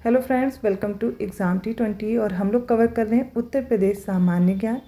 Hello friends, welcome to exam T20 और हम लोग कवर कर रहे हैं उत्तर प्रदेश सामान्य ज्ञान।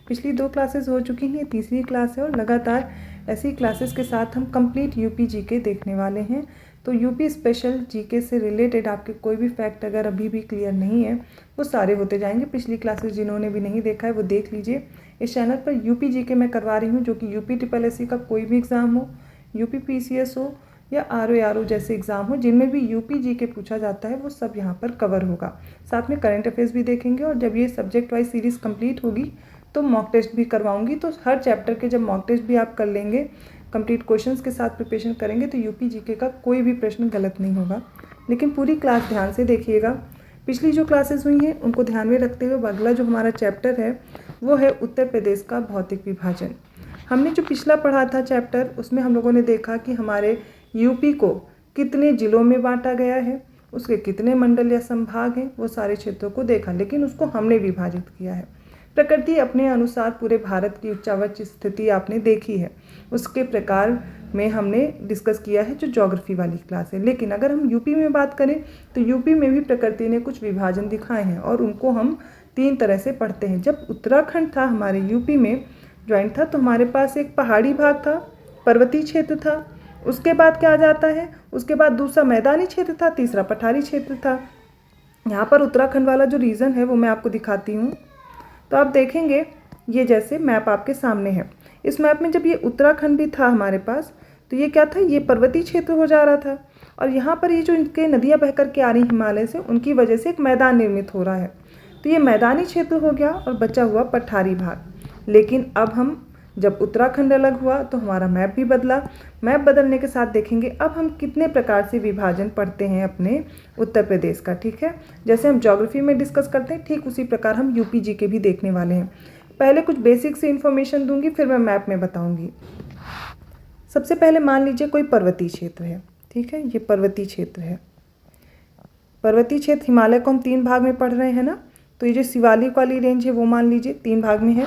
पिछली 2 क्लासेस हो चुकी हैं, ये तीसरी क्लास है और लगातार ऐसी क्लासेस के साथ हम कंप्लीट यूपी जीके देखने वाले हैं। तो यूपी स्पेशल जीके से रिलेटेड आपके कोई भी फैक्ट अगर अभी भी क्लियर नहीं है वो सारे होते जाएंगे। पिछली क्लासेस जिन्होंने भी नहीं देखा है वो देख लीजिए। इस चैनल पर यूपी जीके मैं करवा रही हूँ, जो कि यूपी SSC का कोई भी एग्ज़ाम हो, यूपी PCS हो या RO जैसे एग्ज़ाम हो, जिनमें भी यूपी जीके पूछा जाता है वो सब यहाँ पर कवर होगा। साथ में करंट अफेयर्स भी देखेंगे और जब ये सब्जेक्ट वाइज सीरीज़ कंप्लीट होगी तो मॉक टेस्ट भी करवाऊंगी। तो हर चैप्टर के जब मॉक टेस्ट भी आप कर लेंगे, कंप्लीट क्वेश्चंस के साथ प्रिपरेशन करेंगे, तो यूपी जीके का कोई भी प्रश्न गलत नहीं होगा। लेकिन पूरी क्लास ध्यान से देखिएगा। पिछली जो क्लासेस हुई हैं उनको ध्यान में रखते हुए अगला जो हमारा चैप्टर है वो है उत्तर प्रदेश का भौतिक विभाजन। हमने जो पिछला पढ़ा था चैप्टर, उसमें हम लोगों ने देखा कि हमारे यूपी को कितने ज़िलों में बांटा गया है, उसके कितने मंडल या संभाग हैं, वो सारे क्षेत्रों को देखा, लेकिन उसको हमने विभाजित किया है। प्रकृति अपने अनुसार पूरे भारत की उच्चावच स्थिति आपने देखी है, उसके प्रकार में हमने डिस्कस किया है जो ज्योग्राफी वाली क्लास है। लेकिन अगर हम यूपी में बात करें तो यूपी में भी प्रकृति ने कुछ विभाजन दिखाए हैं और उनको हम 3 तरह से पढ़ते हैं। जब उत्तराखंड था हमारे यूपी में ज्वाइंट था तो हमारे पास एक पहाड़ी भाग था, पर्वतीय क्षेत्र था, उसके बाद क्या आ जाता है, उसके बाद दूसरा मैदानी क्षेत्र था, तीसरा पठारी क्षेत्र था। यहाँ पर उत्तराखंड वाला जो रीजन है वो मैं आपको दिखाती हूँ। तो आप देखेंगे ये जैसे मैप आपके सामने है। इस मैप में जब ये उत्तराखंड भी था हमारे पास तो ये क्या था, ये पर्वतीय क्षेत्र हो जा रहा था और यहाँ पर ये जो इनके नदियाँ बह कर के आ रही हिमालय से, उनकी वजह से एक मैदान निर्मित हो रहा है। तो ये मैदानी क्षेत्र हो गया और बचा हुआ पठारी भाग। लेकिन अब हम जब उत्तराखंड अलग हुआ तो हमारा मैप भी बदला। मैप बदलने के साथ देखेंगे अब हम कितने प्रकार से विभाजन पढ़ते हैं अपने उत्तर प्रदेश का। ठीक है, जैसे हम ज्योग्राफी में डिस्कस करते हैं ठीक उसी प्रकार हम यूपी जीके भी देखने वाले हैं। पहले कुछ बेसिक से इन्फॉर्मेशन दूंगी, फिर मैं मैप में बताऊंगी। सबसे पहले मान लीजिए कोई पर्वतीय क्षेत्र है। ठीक है, ये पर्वतीय क्षेत्र है। पर्वतीय क्षेत्र हिमालय को हम 3 भाग में पढ़ रहे हैं ना, तो ये जो शिवालिक वाली रेंज है वो मान लीजिए 3 भाग में है।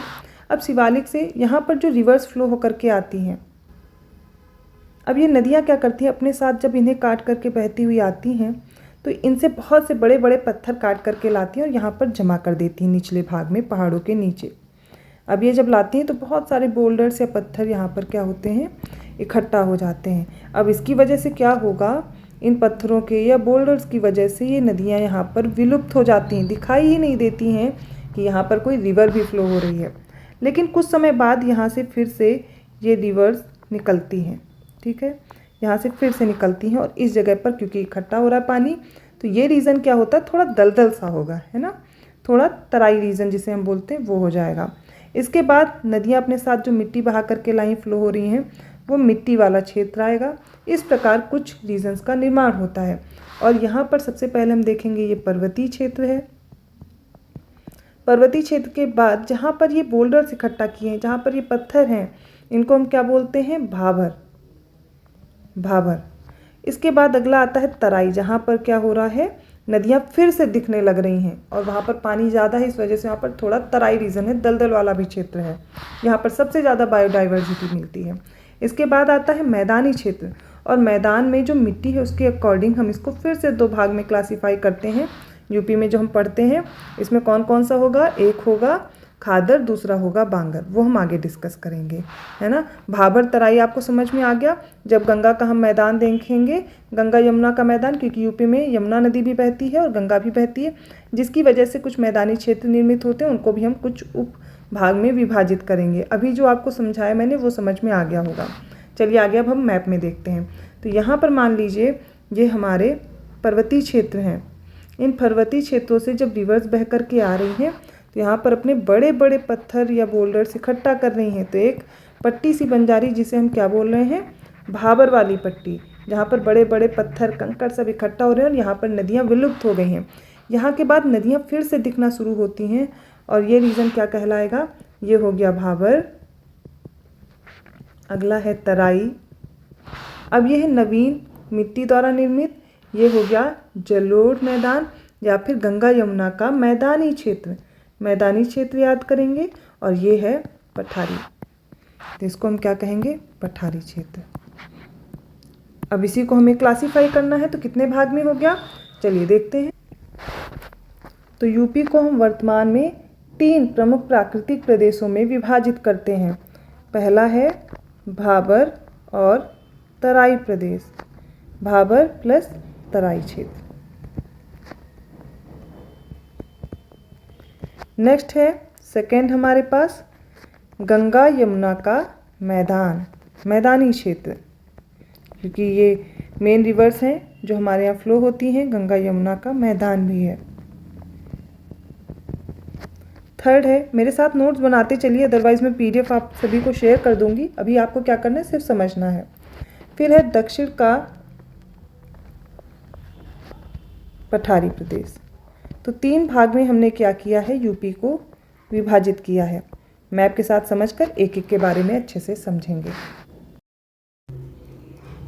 अब शिवालिक से यहाँ पर जो रिवर्स फ्लो होकर के आती हैं, अब ये नदियाँ क्या करती हैं, अपने साथ जब इन्हें काट करके बहती हुई आती हैं तो इनसे बहुत से बड़े बड़े पत्थर काट करके लाती हैं और यहाँ पर जमा कर देती हैं निचले भाग में, पहाड़ों के नीचे। अब ये जब लाती हैं तो बहुत सारे बोल्डर्स या पत्थर यहाँ पर क्या होते हैं, इकट्ठा हो जाते हैं। अब इसकी वजह से क्या होगा, इन पत्थरों के या बोल्डर्स की वजह से ये नदियाँ यहाँ पर विलुप्त हो जाती हैं, दिखाई ही नहीं देती हैं कि यहाँ पर कोई रिवर भी फ्लो हो रही है। लेकिन कुछ समय बाद यहाँ से फिर से ये रिवर्स निकलती हैं। ठीक है, यहाँ से फिर से निकलती हैं और इस जगह पर क्योंकि इकट्ठा हो रहा है पानी, तो ये रीज़न क्या होता है, थोड़ा दलदल सा होगा, है ना, थोड़ा तराई रीजन जिसे हम बोलते हैं वो हो जाएगा। इसके बाद नदियाँ अपने साथ जो मिट्टी बहा करके लाइन फ्लो हो रही हैं वो मिट्टी वाला क्षेत्र आएगा। इस प्रकार कुछ रीजन्स का निर्माण होता है। और यहाँ पर सबसे पहले हम देखेंगे ये पर्वतीय क्षेत्र है। पर्वतीय क्षेत्र के बाद जहाँ पर ये बोल्डर्स इकट्ठा किए हैं, जहाँ पर ये पत्थर हैं, इनको हम क्या बोलते हैं, भाबर। भाबर। इसके बाद अगला आता है तराई, जहाँ पर क्या हो रहा है, नदियाँ फिर से दिखने लग रही हैं और वहाँ पर पानी ज़्यादा है, इस वजह से वहाँ पर थोड़ा तराई रीजन है, दलदल वाला भी क्षेत्र है। यहाँ पर सबसे ज़्यादा बायोडाइवर्सिटी मिलती है। इसके बाद आता है मैदानी क्षेत्र और मैदान में जो मिट्टी है उसके अकॉर्डिंग हम इसको फिर से 2 भाग में क्लासीफाई करते हैं। यूपी में जो हम पढ़ते हैं इसमें कौन कौन सा होगा, एक होगा खादर, दूसरा होगा बांगर, वो हम आगे डिस्कस करेंगे, है ना। भाबर तराई आपको समझ में आ गया। जब गंगा का हम मैदान देखेंगे, गंगा यमुना का मैदान, क्योंकि यूपी में यमुना नदी भी बहती है और गंगा भी बहती है, जिसकी वजह से कुछ मैदानी क्षेत्र निर्मित होते हैं, उनको भी हम कुछ उप भाग में विभाजित करेंगे। अभी जो आपको समझाया मैंने वो समझ में आ गया होगा। चलिए आगे अब हम मैप में देखते हैं। तो यहाँ पर मान लीजिए ये हमारे पर्वतीय क्षेत्र हैं। इन पर्वतीय क्षेत्रों से जब रिवर्स बह कर के आ रही हैं तो यहाँ पर अपने बड़े बड़े पत्थर या बोल्डर्स इकट्ठा कर रही हैं, तो एक पट्टी सी बन जा रही जिसे हम क्या बोल रहे हैं, भाबर वाली पट्टी, जहाँ पर बड़े बड़े पत्थर कंकड़ सब इकट्ठा हो रहे हैं और यहाँ पर नदियाँ विलुप्त हो गई हैं। यहाँ के बाद नदियाँ फिर से दिखना शुरू होती हैं और ये रीजन क्या कहलाएगा, ये हो गया भाबर। अगला है तराई। अब ये है नवीन मिट्टी द्वारा निर्मित, ये हो गया जलोढ़ मैदान या फिर गंगा यमुना का मैदानी क्षेत्र। मैदानी क्षेत्र याद करेंगे। और ये है पठारी, तो इसको हम क्या कहेंगे, पठारी क्षेत्र। अब इसी को हमें क्लासीफाई करना है तो कितने भाग में हो गया, चलिए देखते हैं। तो यूपी को हम वर्तमान में 3 प्रमुख प्राकृतिक प्रदेशों में विभाजित करते हैं। पहला है भाबर और तराई प्रदेश, भाबर प्लस तराई क्षेत्र। नेक्स्ट है सेकंड हमारे पास गंगा यमुना का मैदान, मैदानी क्षेत्र, क्योंकि ये मेन रिवर्स हैं जो हमारे यहाँ फ्लो होती हैं। गंगा यमुना का मैदान भी है। थर्ड है, मेरे साथ नोट्स बनाते चलिए, अदरवाइज मैं PDF आप सभी को शेयर कर दूंगी। अभी आपको क्या करना है, सिर्फ समझना है। फिर है दक्षिण का पठारी प्रदेश। तो 3 भाग में हमने क्या किया है, यूपी को विभाजित किया है। मैप के साथ समझकर एक एक के बारे में अच्छे से समझेंगे।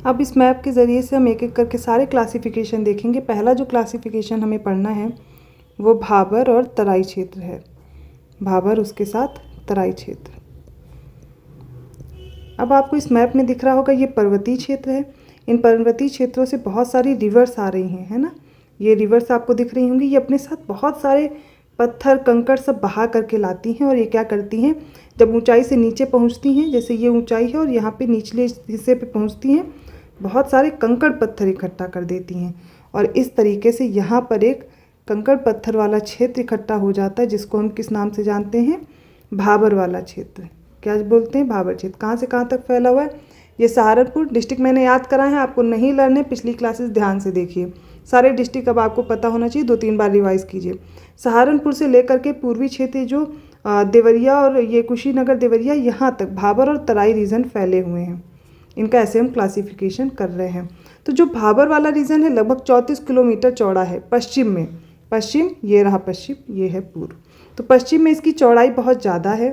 अब इस मैप के ज़रिए से हम एक एक करके सारे क्लासिफिकेशन देखेंगे। पहला जो क्लासिफिकेशन हमें पढ़ना है वो भाबर और तराई क्षेत्र है। भाबर उसके साथ तराई क्षेत्र। अब आपको इस मैप में दिख रहा होगा ये पर्वतीय क्षेत्र है। इन पर्वतीय क्षेत्रों से बहुत सारी रिवर्स आ रही हैं, है ना। ये रिवर्स आपको दिख रही होंगी। ये अपने साथ बहुत सारे पत्थर कंकड़ सब बहा करके लाती हैं और ये क्या करती हैं, जब ऊंचाई से नीचे पहुंचती हैं, जैसे ये ऊंचाई है और यहाँ पे निचले हिस्से पे पहुंचती हैं, बहुत सारे कंकड़ पत्थर इकट्ठा कर देती हैं और इस तरीके से यहाँ पर एक कंकड़ पत्थर वाला क्षेत्र इकट्ठा हो जाता है, जिसको हम किस नाम से जानते हैं, भाबर वाला क्षेत्र। क्या बोलते हैं, भाबर क्षेत्र। कहाँ से कहाँ तक फैला हुआ है, ये सहारनपुर डिस्ट्रिक्ट मैंने याद करा है, आपको नहीं लर्न है, पिछली क्लासेस ध्यान से देखिए। सारे डिस्ट्रिक्ट अब आपको पता होना चाहिए, 2-3 बार रिवाइज कीजिए। सहारनपुर से लेकर के पूर्वी क्षेत्र जो देवरिया और ये कुशीनगर देवरिया, यहाँ तक भाबर और तराई रीजन फैले हुए हैं। इनका ऐसे हम क्लासिफिकेशन कर रहे हैं। तो जो भाबर वाला रीजन है लगभग 34 किलोमीटर चौड़ा है पश्चिम में। पश्चिम ये रहा पश्चिम, ये है पूर्व। तो पश्चिम में इसकी चौड़ाई बहुत ज़्यादा है।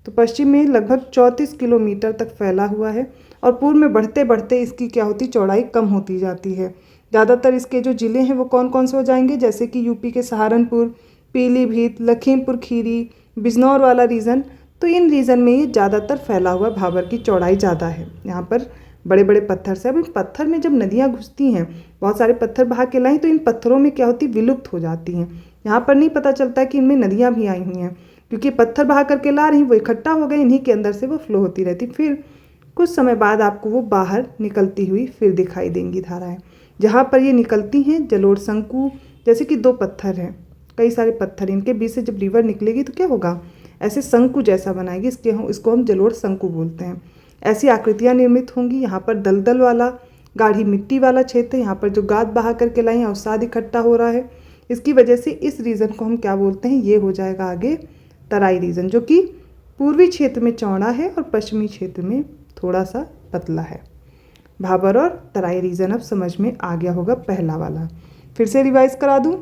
तो पश्चिम में लगभग 34 किलोमीटर तक फैला हुआ है और पूर्व में बढ़ते बढ़ते इसकी क्या होती, चौड़ाई कम होती जाती है। ज़्यादातर इसके जो ज़िले हैं वो कौन कौन से हो जाएंगे, जैसे कि यूपी के सहारनपुर, पीलीभीत, लखीमपुर खीरी, बिजनौर वाला रीजन। तो इन रीजन में ये ज़्यादातर फैला हुआ भाबर की चौड़ाई ज़्यादा है। यहाँ पर बड़े बड़े पत्थर से, अब इन पत्थर में जब नदियाँ घुसती हैं, बहुत सारे पत्थर बहा के लाएँ, तो इन पत्थरों में क्या होती, विलुप्त हो जाती हैं। यहाँ पर नहीं पता चलता कि इनमें नदियाँ भी आई हुई हैं, क्योंकि पत्थर बहा करके ला रही, वो इकट्ठा हो गए, इन्हीं के अंदर से वो फ्लो होती रहती। फिर कुछ समय बाद आपको वो बाहर निकलती हुई फिर दिखाई देंगी धाराएँ। जहाँ पर ये निकलती हैं, जलोढ़ शंकु, जैसे कि 2 पत्थर हैं, कई सारे पत्थर, इनके बीच से जब रिवर निकलेगी तो क्या होगा, ऐसे शंकु जैसा बनाएगी, इसको हम जलोढ़ शंकु बोलते हैं। ऐसी आकृतियाँ निर्मित होंगी। यहाँ पर दलदल वाला, गाढ़ी मिट्टी वाला क्षेत्र, यहाँ पर जो गाद बहा करके लाई हैं, अवसाद इकट्ठा हो रहा है, इसकी वजह से इस रीजन को हम क्या बोलते हैं, ये हो जाएगा आगे तराई रीजन, जो कि पूर्वी क्षेत्र में चौड़ा है और पश्चिमी क्षेत्र में थोड़ा सा पतला है। भाबर और तराई रीजन अब समझ में आ गया होगा, पहला वाला। फिर से रिवाइज करा दूँ।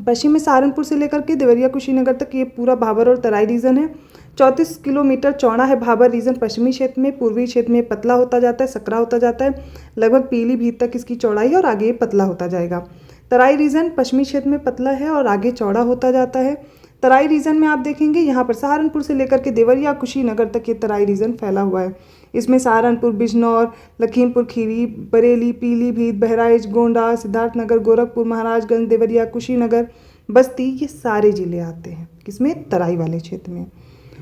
पश्चिम में सहारनपुर से लेकर के देवरिया कुशीनगर तक ये पूरा भाबर और तराई रीजन है। 34 किलोमीटर चौड़ा है भाबर रीजन पश्चिमी क्षेत्र में। पूर्वी क्षेत्र में पतला होता जाता है, सकरा होता जाता है, लगभग पीलीभीत तक इसकी चौड़ाई है और आगे पतला होता जाएगा। तराई रीजन पश्चिमी क्षेत्र में पतला है और आगे चौड़ा होता जाता है। तराई रीजन में आप देखेंगे यहाँ पर सहारनपुर से लेकर के देवरिया कुशीनगर तक ये तराई रीजन फैला हुआ है। इसमें सहारनपुर, बिजनौर, लखीमपुर खीरी, बरेली, पीलीभीत, बहराइच, गोंडा, सिद्धार्थनगर, गोरखपुर, महाराजगंज, देवरिया, कुशीनगर, बस्ती, ये सारे ज़िले आते हैं किसमें, तराई वाले क्षेत्र में।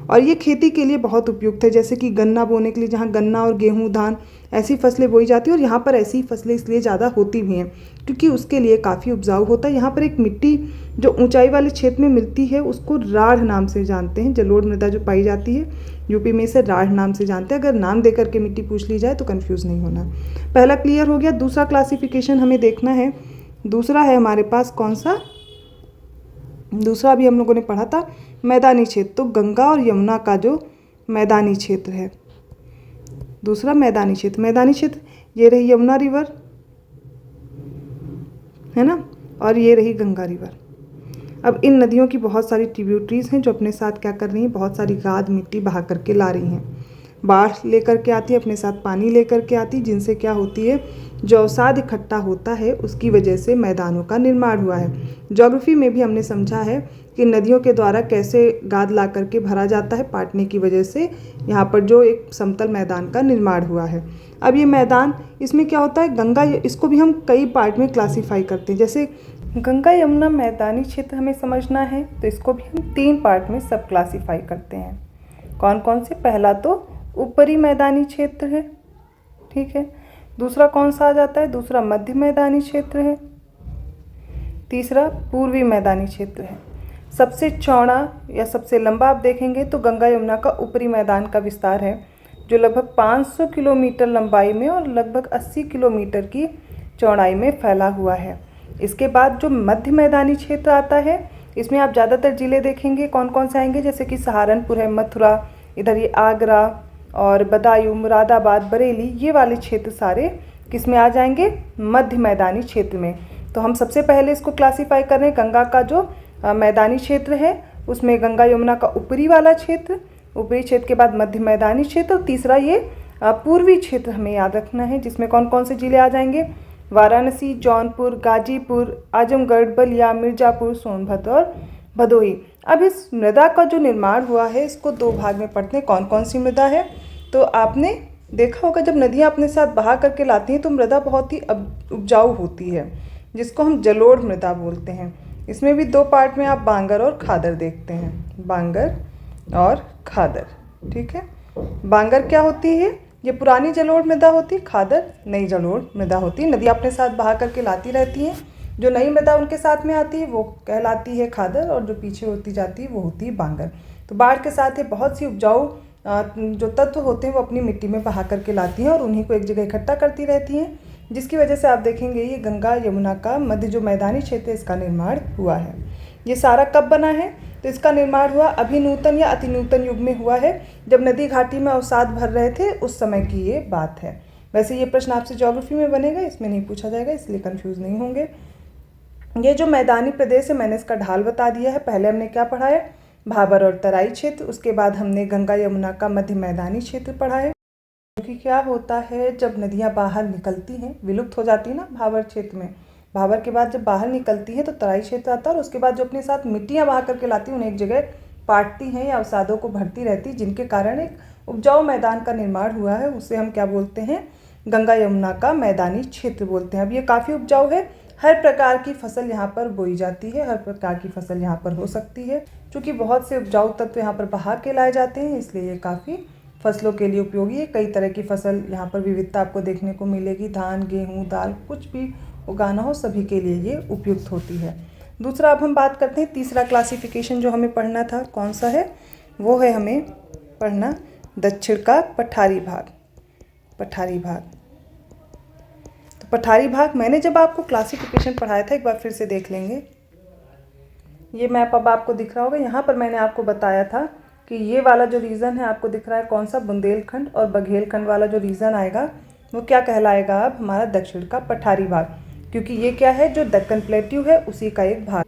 और ये खेती के लिए बहुत उपयुक्त है, जैसे कि गन्ना बोने के लिए, जहाँ गन्ना और गेहूँ, धान ऐसी फसलें बोई जाती है। और यहाँ पर ऐसी फसलें इसलिए ज़्यादा होती भी हैं क्योंकि उसके लिए काफ़ी उपजाऊ होता है। यहाँ पर एक मिट्टी जो ऊंचाई वाले क्षेत्र में मिलती है उसको राढ़ नाम से जानते हैं। जलोढ़ मृदा जो पाई जाती है यूपी में, इसे राढ़ नाम से जानते हैं। अगर नाम दे करके मिट्टी पूछ ली जाए तो कन्फ्यूज़ नहीं होना। पहला क्लियर हो गया। दूसरा क्लासिफिकेशन हमें देखना है। दूसरा है हमारे पास कौन सा, दूसरा अभी हम लोगों ने पढ़ा था मैदानी क्षेत्र। तो गंगा और यमुना का जो मैदानी क्षेत्र है, दूसरा मैदानी क्षेत्र। मैदानी क्षेत्र ये रही यमुना रिवर, है ना, और ये रही गंगा रिवर। अब इन नदियों की बहुत सारी ट्रिब्यूटरीज हैं जो अपने साथ क्या कर रही हैं, बहुत सारी गाद मिट्टी बहा करके ला रही हैं। बाढ़ लेकर के आती है, अपने साथ पानी लेकर के आती, जिनसे क्या होती है, जो अवसाद इकट्ठा होता है उसकी वजह से मैदानों का निर्माण हुआ है। ज्योग्राफी में भी हमने समझा है कि नदियों के द्वारा कैसे गाद ला करके भरा जाता है, पाटने की वजह से यहाँ पर जो एक समतल मैदान का निर्माण हुआ है। अब ये मैदान, इसमें क्या होता है, गंगा, इसको भी हम कई पार्ट में क्लासीफाई करते हैं। जैसे गंगा यमुना मैदानी क्षेत्र हमें समझना है तो इसको भी हम 3 पार्ट में सब क्लासीफाई करते हैं। कौन कौन से? पहला तो ऊपरी मैदानी क्षेत्र है, ठीक है। दूसरा कौन सा आ जाता है? दूसरा मध्य मैदानी क्षेत्र है। तीसरा पूर्वी मैदानी क्षेत्र है। सबसे चौड़ा या सबसे लंबा आप देखेंगे तो गंगा यमुना का ऊपरी मैदान का विस्तार है, जो लगभग 500 किलोमीटर लंबाई में और लगभग 80 किलोमीटर की चौड़ाई में फैला हुआ है। इसके बाद जो मध्य मैदानी क्षेत्र आता है, इसमें आप ज़्यादातर ज़िले देखेंगे कौन कौन से आएंगे, जैसे कि सहारनपुर है, मथुरा, इधर ये आगरा और बदायूं, मुरादाबाद, बरेली, ये वाले क्षेत्र सारे किस में आ जाएंगे? मध्य मैदानी क्षेत्र में। तो हम सबसे पहले इसको क्लासीफाई कर रहे हैं, गंगा का जो मैदानी क्षेत्र है उसमें गंगा यमुना का ऊपरी वाला क्षेत्र, ऊपरी क्षेत्र के बाद मध्य मैदानी क्षेत्र, और तीसरा ये पूर्वी क्षेत्र हमें याद रखना है, जिसमें कौन कौन से ज़िले आ जाएंगे? वाराणसी, जौनपुर, गाजीपुर, आजमगढ़, बलिया, मिर्ज़ापुर, सोनभद्र और भदोही। अब इस मृदा का जो निर्माण हुआ है इसको 2 भाग में पढ़ते हैं। कौन कौन सी मृदा है? तो आपने देखा होगा जब नदियाँ अपने साथ बहा करके लाती हैं तो मृदा बहुत ही उपजाऊ होती है, जिसको हम जलोढ़ मृदा बोलते हैं। इसमें भी 2 पार्ट में आप बांगर और खादर देखते हैं, बांगर और खादर, ठीक है। बांगर क्या होती है? ये पुरानी जलोढ़ मृदा होती है, खादर नई जलोढ़ मृदा होती है। नदी अपने साथ बहा करके लाती रहती हैं, जो नई मृदा उनके साथ में आती है वो कहलाती है खादर, और जो पीछे होती जाती है वो होती है बांगर। तो बाढ़ के साथ ये बहुत सी उपजाऊ जो तत्व होते हैं वो अपनी मिट्टी में बहा करके लाती हैं और उन्हीं को एक जगह इकट्ठा करती रहती हैं, जिसकी वजह से आप देखेंगे ये गंगा यमुना का मध्य जो मैदानी क्षेत्र है इसका निर्माण हुआ है। ये सारा कब बना है? तो इसका निर्माण हुआ अभी नूतन या अति नूतन युग में हुआ है, जब नदी घाटी में अवसाद भर रहे थे उस समय की ये बात है। वैसे ये प्रश्न आपसे ज्योग्राफी में बनेगा, इसमें नहीं पूछा जाएगा, इसलिए कंफ्यूज नहीं होंगे। ये जो मैदानी प्रदेश है मैंने इसका ढाल बता दिया है। पहले हमने क्या पढ़ा है? भाबर और तराई क्षेत्र। उसके बाद हमने गंगा यमुना का मध्य मैदानी क्षेत्र पढ़ा है। क्योंकि क्या होता है जब नदियाँ बाहर निकलती हैं, विलुप्त हो जाती है ना भाबर क्षेत्र में, भाबर के बाद जब बाहर निकलती है तो तराई क्षेत्र आता है, और उसके बाद जो अपने साथ मिट्टियाँ बहा करके लाती हैं उन्हें एक जगह पाटती हैं या अवसादों को भरती रहती, जिनके कारण एक उपजाऊ मैदान का निर्माण हुआ है। उसे हम क्या बोलते हैं? गंगा यमुना का मैदानी क्षेत्र बोलते हैं। अब ये काफ़ी उपजाऊ है, हर प्रकार की फसल यहाँ पर बोई जाती है, हर प्रकार की फसल यहाँ पर हो सकती है। चूँकि बहुत से उपजाऊ तत्व यहाँ पर बहा के लाए जाते हैं इसलिए ये काफ़ी फसलों के लिए उपयोगी है। कई तरह की फसल यहाँ पर विविधता आपको देखने को मिलेगी, धान, गेहूँ, दाल, कुछ भी उगाना हो सभी के लिए ये उपयुक्त होती है। दूसरा अब हम बात करते हैं, तीसरा क्लासिफिकेशन जो हमें पढ़ना था कौन सा है? वो है हमें पढ़ना दक्षिण का पठारी भाग। पठारी भाग, तो पठारी भाग मैंने जब आपको क्लासिफिकेशन पढ़ाया था, एक बार फिर से देख लेंगे। ये मैप अब आपको दिख रहा होगा, यहाँ पर मैंने आपको बताया था कि ये वाला जो रीजन है आपको दिख रहा है कौन सा? बुंदेलखंड और बघेलखंड वाला जो रीजन आएगा वो क्या कहलाएगा? अब हमारा दक्षिण का पठारी भाग, क्योंकि ये क्या है? जो दक्कन प्लेट्यू है उसी का एक भाग।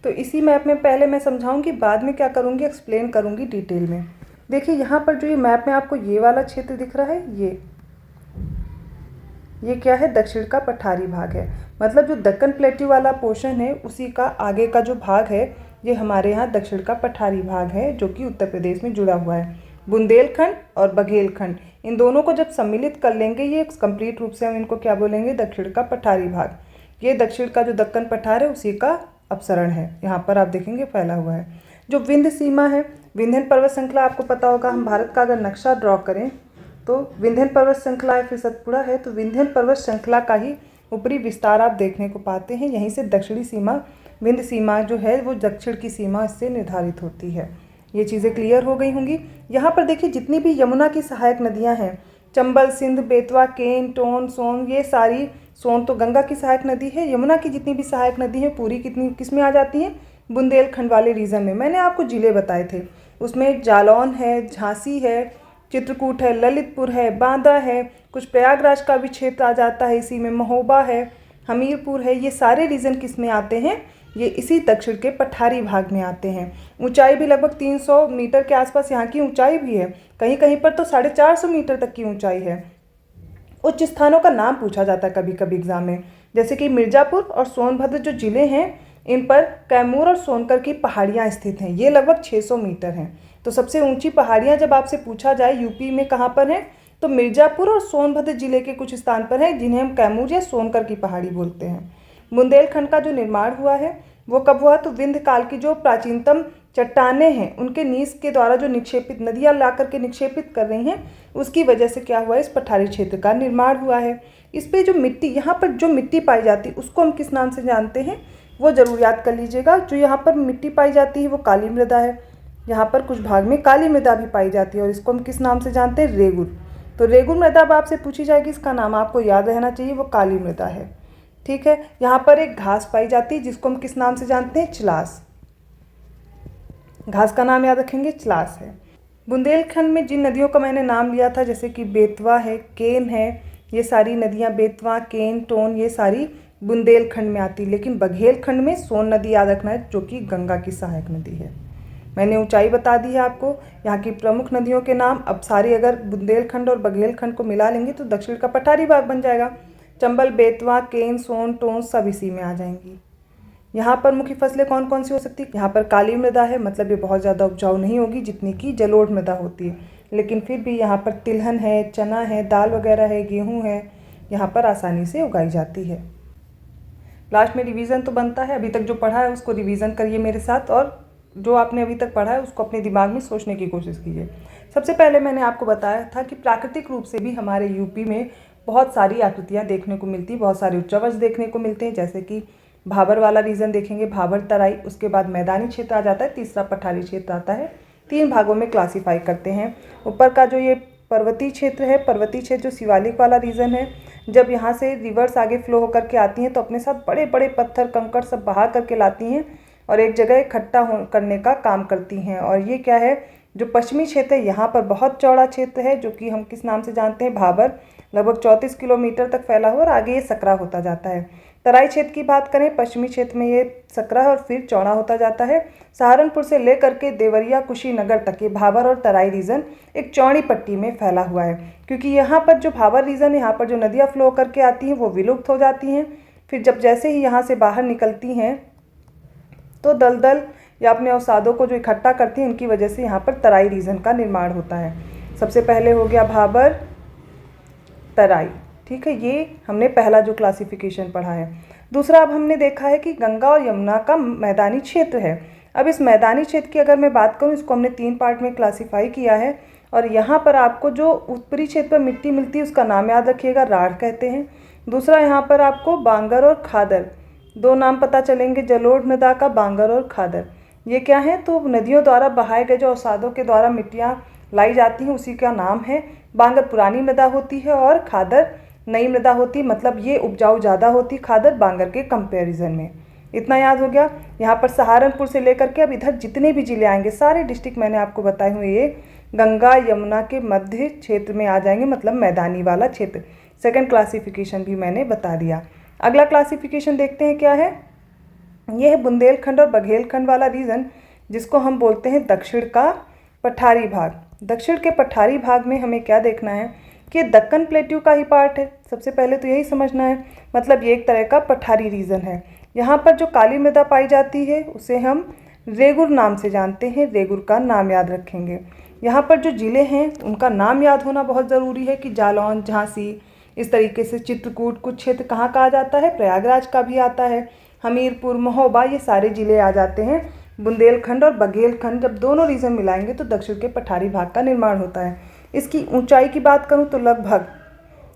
तो इसी मैप में पहले मैं समझाऊंगी, बाद में क्या करूंगी? एक्सप्लेन करूंगी डिटेल में। देखिए यहाँ पर जो ये मैप में आपको ये वाला क्षेत्र दिख रहा है, ये क्या है? दक्षिण का पठारी भाग है। मतलब जो दक्कन प्लेट्यू वाला पोर्शन है उसी का आगे का जो भाग है ये हमारे यहाँ दक्षिण का पठारी भाग है, जो कि उत्तर प्रदेश में जुड़ा हुआ है। बुंदेलखंड और बघेलखंड, इन दोनों को जब सम्मिलित कर लेंगे ये कंप्लीट रूप से हम इनको क्या बोलेंगे? दक्षिण का पठारी भाग। ये दक्षिण का जो दक्कन पठार है उसी का अपसरण है, यहाँ पर आप देखेंगे फैला हुआ है। जो विंध्य सीमा है, विंध्यन पर्वत श्रृंखला आपको पता होगा, हम भारत का अगर नक्शा ड्रॉ करें तो विंध्यन पर्वत श्रृंखला है, फिर सतपुड़ा है, तो विंध्यन पर्वत श्रृंखला का ही ऊपरी विस्तार आप देखने को पाते हैं। यहीं से दक्षिणी सीमा, विंध्य सीमा जो है वो दक्षिण की सीमा इससे निर्धारित होती है। ये चीज़ें क्लियर हो गई होंगी। यहाँ पर देखिए जितनी भी यमुना की सहायक नदियाँ हैं, चंबल, सिंध, बेतवा, केन, टोन, सोन, ये सारी, सोन तो गंगा की सहायक नदी है, यमुना की जितनी भी सहायक नदी है पूरी कितनी किस में आ जाती हैं? बुंदेलखंड वाले रीजन में। मैंने आपको जिले बताए थे, उसमें जालौन है, झांसी है, चित्रकूट है, ललितपुर है, बांदा है, कुछ प्रयागराज का भी क्षेत्र आ जाता है इसी में, महोबा है, हमीरपुर है। ये सारे रीजन किस में आते हैं? ये इसी दक्षिण के पठारी भाग में आते हैं। ऊंचाई भी लगभग 300 मीटर के आसपास यहाँ की ऊंचाई भी है, कहीं कहीं पर तो 450 मीटर तक की ऊंचाई है। उच्च स्थानों का नाम पूछा जाता है कभी कभी एग्जाम में, जैसे कि मिर्ज़ापुर और सोनभद्र जो जिले हैं इन पर कैमूर और सोनकर की पहाड़ियाँ स्थित हैं। ये लगभग 600 मीटर हैं। तो सबसे ऊंची पहाड़ियाँ जब आपसे पूछा जाए यूपी में कहाँ पर हैं, तो मिर्ज़ापुर और सोनभद्र जिले के कुछ स्थान पर हैं जिन्हें हम कैमूर या सोनकर की पहाड़ी बोलते हैं। बुंदेलखंड का जो निर्माण हुआ है वो कब हुआ, तो विंध्य काल की जो प्राचीनतम चट्टानें हैं उनके नीस के द्वारा जो निक्षेपित नदियाँ ला करके निक्षेपित कर रही हैं, उसकी वजह से क्या हुआ, इस पठारी क्षेत्र का निर्माण हुआ है। इस पर जो मिट्टी, यहाँ पर जो मिट्टी पाई जाती है उसको हम किस नाम से जानते हैं, वो जरूर याद कर लीजिएगा। जो यहाँ पर मिट्टी पाई जाती है वो काली मृदा है। यहाँ पर कुछ भाग में काली मृदा भी पाई जाती है और इसको हम किस नाम से जानते हैं, रेगुर। तो रेगुर मृदा अब आपसे पूछी जाएगी, इसका नाम आपको याद रहना चाहिए, वो काली मृदा है। ठीक है। यहाँ पर एक घास पाई जाती है जिसको हम किस नाम से जानते हैं, चिलास। घास का नाम याद रखेंगे, चिलास है। बुंदेलखंड में जिन नदियों का मैंने नाम लिया था, जैसे कि बेतवा है, केन है, ये सारी नदियाँ, बेतवा, केन, टोन, ये सारी बुंदेलखंड में आती। लेकिन बघेलखंड में सोन नदी याद रखना है, जो कि गंगा की सहायक नदी है। मैंने ऊंचाई बता दी है आपको, यहाँ की प्रमुख नदियों के नाम। अब सारी अगर बुंदेलखंड और बघेलखंड को मिला लेंगे तो दक्षिण का पठारी भाग बन जाएगा। चंबल, बेतवा, केन, सोन, टोन सब इसी में आ जाएंगी। यहाँ पर मुख्य फसलें कौन कौन सी हो सकती है, यहाँ पर काली मृदा है, मतलब ये बहुत ज़्यादा उपजाऊ नहीं होगी जितनी की जलोढ़ मृदा होती है, लेकिन फिर भी यहाँ पर तिलहन है, चना है, दाल वगैरह है, गेहूँ है, यहाँ पर आसानी से उगाई जाती है। लास्ट में रिवीजन तो बनता है, अभी तक जो पढ़ा है उसको रिवीजन करिए मेरे साथ, और जो आपने अभी तक पढ़ा है उसको अपने दिमाग में सोचने की कोशिश कीजिए। सबसे पहले मैंने आपको बताया था कि प्राकृतिक रूप से भी हमारे यूपी में बहुत सारी आकृतियाँ देखने को मिलती, बहुत सारे उच्चावच देखने को मिलते हैं। जैसे कि भाबर वाला रीजन देखेंगे, भाबर तराई, उसके बाद मैदानी क्षेत्र आ जाता है, तीसरा पठारी क्षेत्र आता है। 3 भागों में क्लासीफाई करते हैं। ऊपर का जो ये पर्वतीय क्षेत्र है, पर्वतीय क्षेत्र जो शिवालिक वाला रीजन है, जब यहाँ से रिवर्स आगे फ्लो होकर के आती हैं तो अपने साथ बड़े बड़े पत्थर कंकड़ सब बहा करके लाती हैं और एक जगह इकट्ठा करने का काम करती हैं। और ये क्या है, जो पश्चिमी क्षेत्र है, यहाँ पर बहुत चौड़ा क्षेत्र है, जो कि हम किस नाम से जानते हैं, भाबर। लगभग 34 किलोमीटर तक फैला हुआ और आगे ये सकरा होता जाता है। तराई क्षेत्र की बात करें, पश्चिमी क्षेत्र में ये सकरा और फिर चौड़ा होता जाता है। सहारनपुर से लेकर के देवरिया, कुशीनगर तक ये भाबर और तराई रीजन एक चौड़ी पट्टी में फैला हुआ है। क्योंकि यहाँ पर जो भाबर रीजन है, यहाँ पर जो नदियाँ फ्लो करके आती हैं वो विलुप्त हो जाती हैं। फिर जब जैसे ही यहाँ से बाहर निकलती हैं तो दलदल या अपने अवसादों को जो इकट्ठा करती हैं, उनकी वजह से यहाँ पर तराई रीजन का निर्माण होता है। सबसे पहले हो गया भाबर, तराई। ठीक है, ये हमने पहला जो क्लासिफिकेशन पढ़ा है। दूसरा, अब हमने देखा है कि गंगा और यमुना का मैदानी क्षेत्र है। अब इस मैदानी क्षेत्र की अगर मैं बात करूँ, इसको हमने 3 पार्ट में क्लासीफाई किया है। और यहाँ पर आपको जो उत्तरी क्षेत्र पर मिट्टी मिलती है उसका नाम याद रखिएगा, राढ़ कहते हैं। दूसरा, यहाँ पर आपको बांगर और खादर, 2 नाम पता चलेंगे जलोढ़ मृदा का, बांगर और खादर। ये क्या है, तो नदियों द्वारा बहाए गए जो अवसादों के द्वारा मिट्टियाँ लाई जाती हैं उसी का नाम है। बांगर पुरानी मृदा होती है और खादर नई मृदा होती है, मतलब ये उपजाऊ ज़्यादा होती खादर बांगर के कंपैरिजन में। इतना याद हो गया। यहाँ पर सहारनपुर से लेकर के अब इधर जितने भी जिले आएंगे, सारे डिस्ट्रिक्ट मैंने आपको बताए हुए ये गंगा यमुना के मध्य क्षेत्र में आ जाएंगे, मतलब मैदानी वाला क्षेत्र। सेकंड क्लासिफिकेशन भी मैंने बता दिया। अगला क्लासिफिकेशन देखते हैं क्या है, ये है बुंदेलखंड और बघेलखंड वाला रीजन, जिसको हम बोलते हैं दक्षिण का पठारी भाग। दक्षिण के पठारी भाग में हमें क्या देखना है कि दक्कन प्लेट्यू का ही पार्ट है। सबसे पहले तो यही समझना है, मतलब ये एक तरह का पठारी रीजन है। यहाँ पर जो काली मृदा पाई जाती है उसे हम रेगुर नाम से जानते हैं, रेगुर का नाम याद रखेंगे। यहाँ पर जो ज़िले हैं उनका नाम याद होना बहुत ज़रूरी है कि जालौन, झांसी, इस तरीके से चित्रकूट, कुछ क्षेत्र कहाँ का आ जाता है, प्रयागराज का भी आता है, हमीरपुर, महोबा, ये सारे ज़िले आ जाते हैं। बुंदेलखंड और बघेलखंड जब दोनों रीजन मिलाएंगे तो दक्षिण के पठारी भाग का निर्माण होता है। इसकी ऊंचाई की बात करूं तो लगभग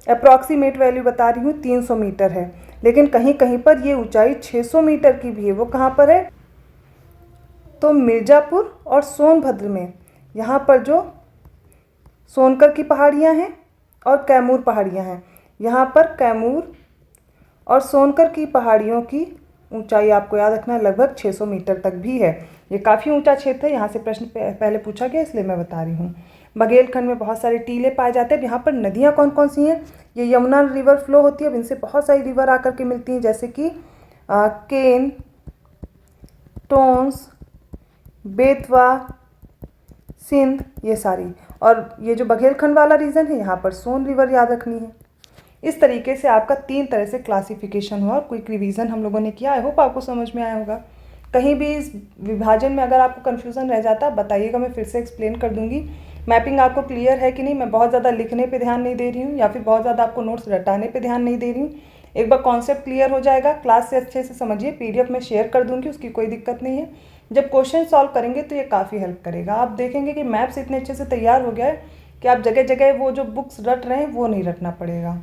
अप्रॉक्सीमेट वैल्यू बता रही हूँ 300 मीटर है, लेकिन कहीं कहीं पर ये ऊंचाई 600 मीटर की भी है। वो कहाँ पर है, तो मिर्ज़ापुर और सोनभद्र में। यहाँ पर जो सोनकर की पहाड़ियाँ हैं और कैमूर पहाड़ियाँ हैं, यहाँ पर कैमूर और सोनकर की पहाड़ियों की ऊंचाई आपको याद रखना है लगभग 600 मीटर तक भी है। ये काफ़ी ऊंचा क्षेत्र है, यहाँ से प्रश्न पहले पूछा गया इसलिए मैं बता रही हूँ। बघेलखंड में बहुत सारे टीले पाए जाते हैं। यहाँ पर नदियाँ कौन कौन सी हैं, ये यमुना रिवर फ्लो होती है, अब इनसे बहुत सारी रिवर आकर के मिलती हैं, जैसे कि केन, टोंस, बेतवा, सिंध, ये सारी। और ये जो बघेलखंड वाला रीजन है यहाँ पर सोन रिवर याद रखनी है। इस तरीके से आपका 3 तरह से क्लासिफिकेशन हुआ और क्विक रिवीजन हम लोगों ने किया। आई होप आपको समझ में आया होगा। कहीं भी इस विभाजन में अगर आपको कन्फ्यूज़न रह जाता बताइएगा, मैं फिर से एक्सप्लेन कर दूंगी। मैपिंग आपको क्लियर है कि नहीं, मैं बहुत ज़्यादा लिखने पे ध्यान नहीं दे रही हूँ या फिर बहुत ज़्यादा आपको नोट्स रटाने पे ध्यान नहीं दे रही हूँ। एक बार कॉन्सेप्ट क्लियर हो जाएगा, क्लास से अच्छे से समझिए, PDF में शेयर कर दूँगी, उसकी कोई दिक्कत नहीं है। जब क्वेश्चन सॉल्व करेंगे तो ये काफ़ी हेल्प करेगा। आप देखेंगे कि मैथ्स इतने अच्छे से तैयार हो गया है कि आप जगह जगह वो जो बुक्स रट रहे हैं वो नहीं रटना पड़ेगा।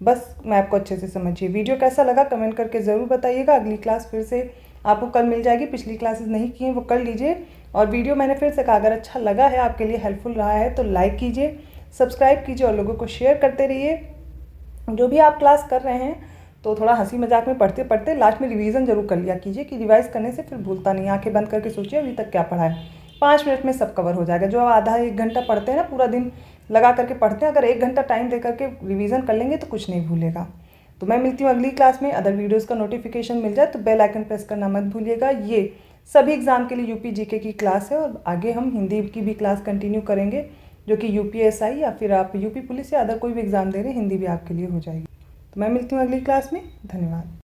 बस मैथ को अच्छे से समझिए। वीडियो कैसा लगा कमेंट करके ज़रूर बताइएगा। अगली क्लास फिर से आपको कल मिल जाएगी। पिछली क्लासेस नहीं की हैं वो कर लीजिए। और वीडियो मैंने फिर से कहा, अगर अच्छा लगा है, आपके लिए हेल्पफुल रहा है तो लाइक कीजिए, सब्सक्राइब कीजिए और लोगों को शेयर करते रहिए। जो भी आप क्लास कर रहे हैं तो थोड़ा हंसी मजाक में पढ़ते पढ़ते लास्ट में रिवीजन जरूर कर लिया कीजिए कि रिवाइज करने से फिर भूलता नहीं। आंखें बंद करके सोचिए अभी तक क्या पढ़ा है, 5 मिनट में सब कवर हो जाएगा। जो आप आधा 1 घंटा पढ़ते हैं ना, पूरा दिन लगा करके पढ़ते हैं, अगर 1 घंटा टाइम दे करके रिवीजन कर लेंगे तो कुछ नहीं भूलेगा। तो मैं मिलती हूँ अगली क्लास में। अदर वीडियोज़ का नोटिफिकेशन मिल जाए तो बेल आइकन प्रेस करना मत भूलिएगा। ये सभी एग्ज़ाम के लिए UP GK की क्लास है और आगे हम हिंदी की भी क्लास कंटिन्यू करेंगे, जो कि UPSI या फिर आप UP पुलिस या अदर कोई भी एग्ज़ाम दे रहे हैं, हिंदी भी आपके लिए हो जाएगी। तो मैं मिलती हूँ अगली क्लास में। धन्यवाद।